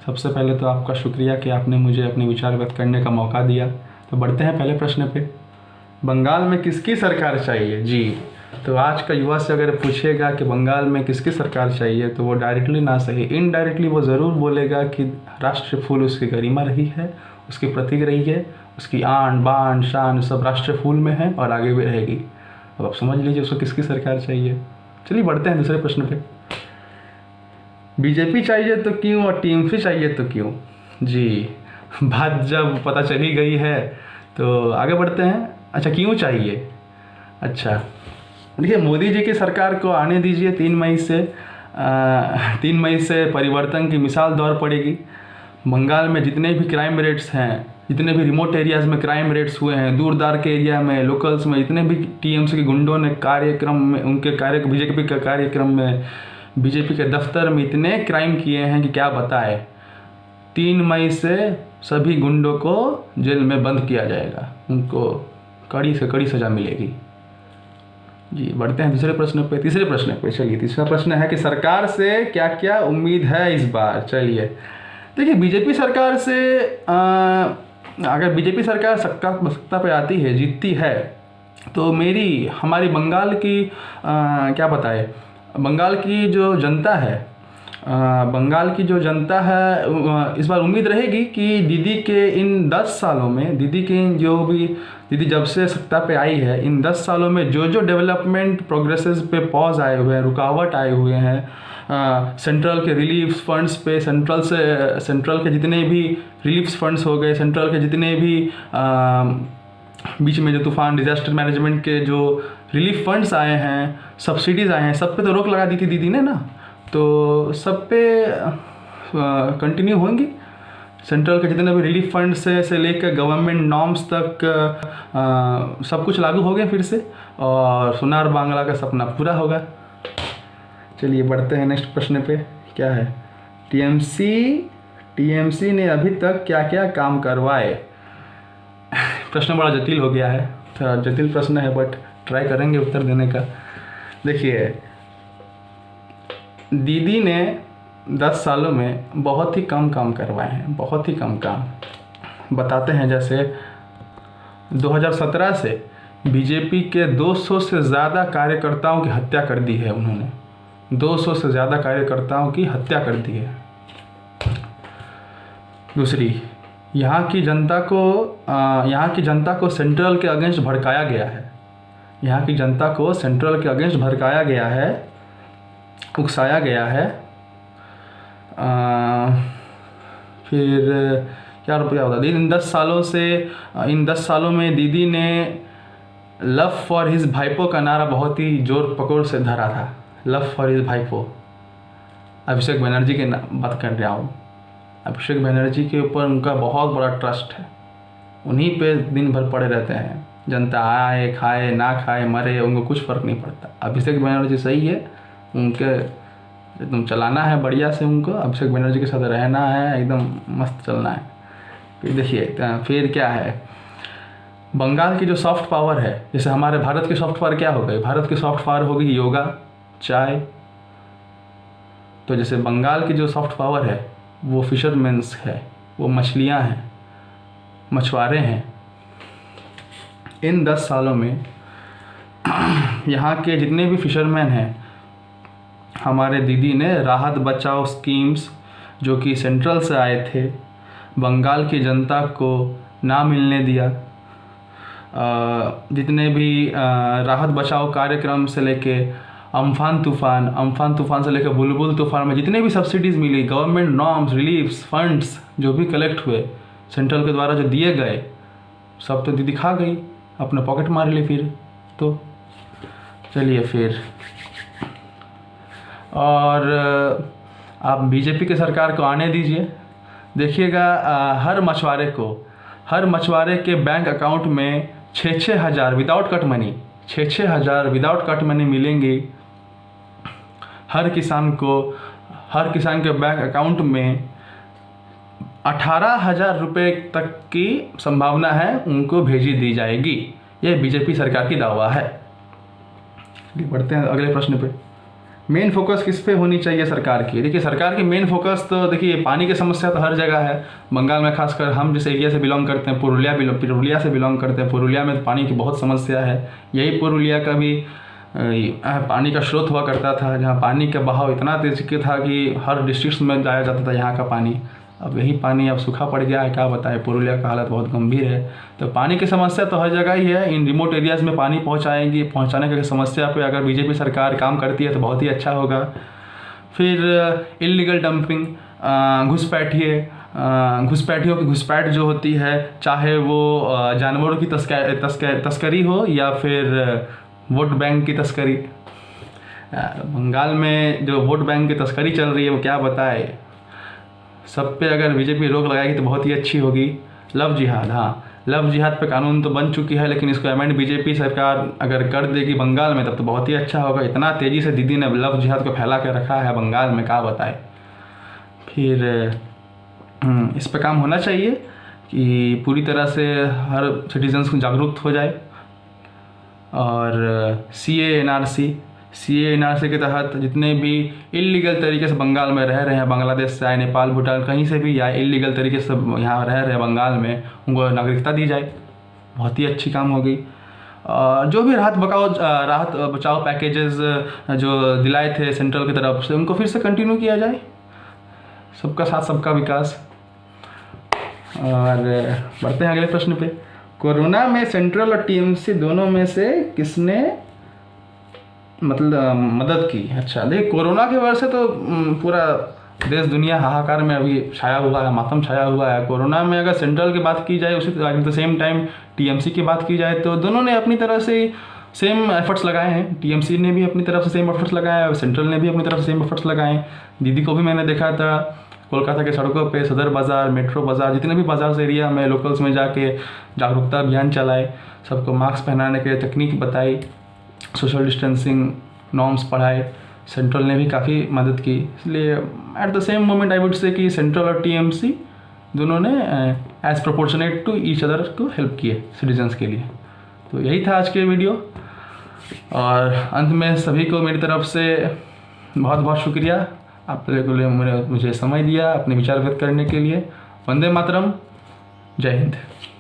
सबसे पहले तो आपका शुक्रिया कि आपने मुझे अपने विचार व्यक्त करने का मौका दिया। तो बढ़ते हैं पहले प्रश्न पे। बंगाल में किसकी सरकार चाहिए? जी, तो आज का युवा से अगर पूछेगा कि बंगाल में किसकी सरकार चाहिए, तो वो डायरेक्टली ना सही, इनडायरेक्टली वो ज़रूर बोलेगा कि राष्ट्र फूल उसकी गरिमा रही है, उसकी प्रतीक रही है, उसकी आन बान शान सब राष्ट्र फूल में है और आगे भी रहेगी। अब आप समझ लीजिए उसको किसकी सरकार चाहिए। चलिए बढ़ते हैं दूसरे प्रश्न पे। बीजेपी चाहिए तो क्यों और टीएमसी चाहिए तो क्यों? जी, बात जब पता चली गई है तो आगे बढ़ते हैं। अच्छा, क्यों चाहिए? अच्छा, देखिए, मोदी जी की सरकार को आने दीजिए। 3 मई से परिवर्तन की मिसाल दौर पड़ेगी। बंगाल में जितने भी क्राइम रेट्स हैं, जितने भी रिमोट एरियाज़ में क्राइम रेट्स हुए हैं, दूर दार के एरिया में, लोकल्स में, जितने भी टीएमसी के गुंडों ने कार्यक्रम में, उनके बीजेपी के कार्यक्रम में, बीजेपी के दफ्तर में इतने क्राइम किए हैं कि क्या बताए। 3 मई से सभी गुंडों को जेल में बंद किया जाएगा, उनको कड़ी से कड़ी सज़ा मिलेगी। जी, बढ़ते हैं तीसरे प्रश्न पे। चलिए, तीसरा प्रश्न है कि सरकार से क्या क्या उम्मीद है इस बार? चलिए, देखिए, बीजेपी सरकार से अगर बीजेपी सरकार सत्ता पे आती है, जीतती है, तो हमारी बंगाल की क्या बताए, बंगाल की जो जनता है इस बार उम्मीद रहेगी कि दीदी के इन 10 सालों में, दीदी जब से सत्ता पे आई है, इन 10 सालों में जो जो डेवलपमेंट प्रोग्रेसेस पे पॉज आए हुए हैं, रुकावट आए हुए हैं, सेंट्रल के रिलीफ फंड्स पे, सेंट्रल के जितने भी रिलीफ फंड्स हो गए, सेंट्रल के जितने भी बीच में जो तूफान डिजास्टर मैनेजमेंट के जो रिलीफ फंड्स आए हैं, सब्सिडीज़ आए हैं, सब पे तो रोक लगा दी थी दीदी ने ना, तो सब पे कंटिन्यू होंगी। सेंट्रल के जितने भी रिलीफ फंड से लेकर गवर्नमेंट नॉर्म्स तक सब कुछ लागू हो गया फिर से, और सोनार बांग्ला का सपना पूरा होगा। चलिए बढ़ते हैं नेक्स्ट प्रश्न पे। क्या है? टीएमसी ने अभी तक क्या क्या काम करवाए? प्रश्न बड़ा जटिल हो गया है, थोड़ा जटिल प्रश्न है, बट ट्राई करेंगे उत्तर देने का। देखिए, दीदी ने 10 सालों में बहुत ही कम काम करवाए हैं, बहुत ही कम काम। बताते हैं, जैसे 2017 से बीजेपी के 200 से ज़्यादा कार्यकर्ताओं की हत्या कर दी है उन्होंने। 200 से ज़्यादा कार्यकर्ताओं की हत्या कर दी है। दूसरी, यहाँ की जनता को सेंट्रल के अगेंस्ट भड़काया गया है। यहाँ की जनता को सेंट्रल के अगेंस्ट भड़काया गया है, उकसाया गया है। फिर क्या होता है, इन 10 सालों में दीदी ने लव फॉर हिज भाईपो का नारा बहुत ही जोर पकड़ से धरा था। Love for his भाईपो, Abhishek Banerjee की बात कर रहा हूँ। अभिषेक बनर्जी के ऊपर उनका बहुत बड़ा ट्रस्ट है, उन्हीं पे दिन भर पड़े रहते हैं। जनता आए खाए ना खाए मरे, उनको कुछ फ़र्क नहीं पड़ता। अभिषेक बनर्जी सही है, उनके एकदम चलाना है बढ़िया से, उनको अभिषेक बनर्जी के साथ रहना है, एकदम मस्त चलना है। फिर देखिए, फिर क्या है, बंगाल की जो सॉफ्ट पावर है, जैसे हमारे भारत की सॉफ्ट पावर क्या हो गई? भारत की सॉफ्ट पावर होगी योगा, चाय। तो जैसे बंगाल की जो सॉफ्ट पावर है वो फिशरमैन्स है, वो मछलियाँ हैं, मछुआरे हैं। इन 10 सालों में यहाँ के जितने भी फिशरमैन हैं, हमारे दीदी ने राहत बचाओ स्कीम्स जो कि सेंट्रल से आए थे, बंगाल की जनता को ना मिलने दिया। जितने भी राहत बचाओ कार्यक्रम से लेके अम्फान तूफ़ान से लेकर बुलबुल तूफ़ान में जितने भी सब्सिडीज़ मिली, गवर्नमेंट नॉर्म्स, रिलीफ्स फंड्स जो भी कलेक्ट हुए सेंट्रल के द्वारा जो दिए गए, सब तो दीदी खा गई, अपने पॉकेट मार ली फिर तो। चलिए फिर, और आप बीजेपी की सरकार को आने दीजिए। देखिएगा, हर मछुआरे के बैंक अकाउंट में 6-6 हज़ार विदाउट कट मनी, 6-6 हज़ार विदाउट कट मनी मिलेंगी हर किसान के बैंक अकाउंट में। 18,000 रुपये तक की संभावना है उनको भेजी दी जाएगी। यह बीजेपी सरकार की दावा है। बढ़ते हैं अगले प्रश्न पे। मेन फोकस किस पे होनी चाहिए सरकार की? देखिए सरकार की मेन फोकस तो देखिए पानी की समस्या तो हर जगह है। बंगाल में खासकर हम जिस एरिया से बिलोंग करते हैं, पुरुलिया से बिलोंग करते हैं, पुरुलिया में तो पानी की बहुत समस्या है। यही पुरुलिया का भी पानी का स्रोत हुआ करता था, जहाँ पानी का बहाव इतना तेज के था कि हर डिस्ट्रिक्ट में जाया जाता था यहाँ का पानी। अब यही पानी अब सूखा पड़ गया है, क्या बताएं, पुरुलिया का हालत बहुत गंभीर है। तो पानी की समस्या तो हर जगह ही है। इन रिमोट एरियाज़ में पानी पहुँचाने की समस्या पे अगर बीजेपी सरकार काम करती है तो बहुत ही अच्छा होगा। फिर इल्लीगल डंपिंग, घुसपैठियों की घुसपैठ जो होती है, चाहे वो जानवरों की तस्करी हो या फिर वोट बैंक की तस्करी। बंगाल में जो वोट बैंक की तस्करी चल रही है वो क्या बताए। सब पे अगर बीजेपी रोक लगाएगी तो बहुत ही अच्छी होगी। लव जिहाद, हाँ लव जिहाद पे कानून तो बन चुकी है, लेकिन इसको अमेंड बीजेपी सरकार अगर कर देगी बंगाल में तब तो बहुत ही अच्छा होगा। इतना तेज़ी से दीदी ने लव जिहाद को फैला के रखा है बंगाल में, क्या बताए। फिर इस पे काम होना चाहिए कि पूरी तरह से हर सिटीजन्स को जागरूक हो जाए। और CA NRC के तहत जितने भी इल्लीगल तरीके से बंगाल में रह रहे हैं, बांग्लादेश से आए, नेपाल, भूटान, कहीं से भी या इल्लीगल तरीके से यहाँ रह रहे हैं बंगाल में, उनको नागरिकता दी जाए, बहुत ही अच्छी काम होगी। जो भी राहत बचाओ पैकेजेस जो दिलाए थे सेंट्रल की तरफ से, उनको फिर से कंटिन्यू किया जाए। सबका साथ सबका विकास। और बढ़ते हैं अगले प्रश्न पे। कोरोना में सेंट्रल और TMC दोनों में से किसने मदद की? अच्छा देखिए, कोरोना की वजह से तो पूरा देश दुनिया हाहाकार में अभी छाया हुआ है, मातम छाया हुआ है। कोरोना में अगर सेंट्रल की बात की जाए, उसी eight the same time TMC की बात की जाए, तो दोनों ने अपनी तरह से सेम एफर्ट्स लगाए हैं। TMC ने भी अपनी तरफ से सेम एफर्ट्स लगाए हैं और सेंट्रल ने भी अपनी तरफ से सेम एफर्ट्स लगाए हैं। दीदी को भी मैंने देखा था कोलकाता के सड़कों पे, सदर बाज़ार, मेट्रो बाज़ार, जितने भी बाज़ार एरिया में लोकल्स में जाके जागरूकता अभियान चलाए, सबको मास्क पहनाने के तकनीक बताई, सोशल डिस्टेंसिंग नॉर्म्स पढ़ाए। सेंट्रल ने भी काफ़ी मदद की। इसलिए at the same moment I would say कि सेंट्रल और TMC दोनों ने as proportionate to each other को हेल्प किए सिटीजन्स के लिए। तो यही था आज के वीडियो। और अंत में सभी को मेरी तरफ से बहुत बहुत शुक्रिया, आप लोगों ने मुझे समय दिया अपने विचार व्यक्त करने के लिए। वंदे मातरम, जय हिंद।